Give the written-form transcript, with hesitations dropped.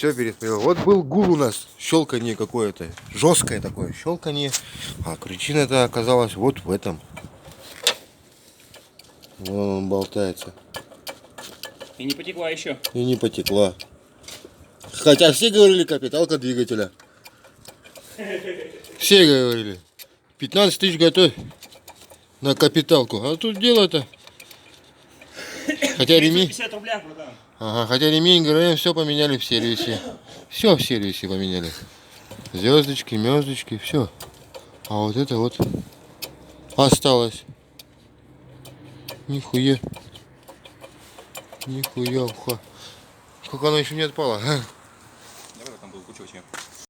все пересмотрел. Вот был гул у нас, щелканье какое-то, жесткое такое щелканье. А причина-то оказалась вот в этом. Вон он болтается. И не потекла еще. И не потекла. Хотя все говорили капиталка двигателя. Все говорили. 15 тысяч готовь на капиталку. А тут дело-то. Хотя ремень. 50 рублях, братан. Ага, хотя ремень, говорим, все поменяли в сервисе. Все в сервисе поменяли. Звездочки, мездочки, все. А вот это вот осталось. Нихуя. Нихуя уха. Сколько оно еще не отпало, а?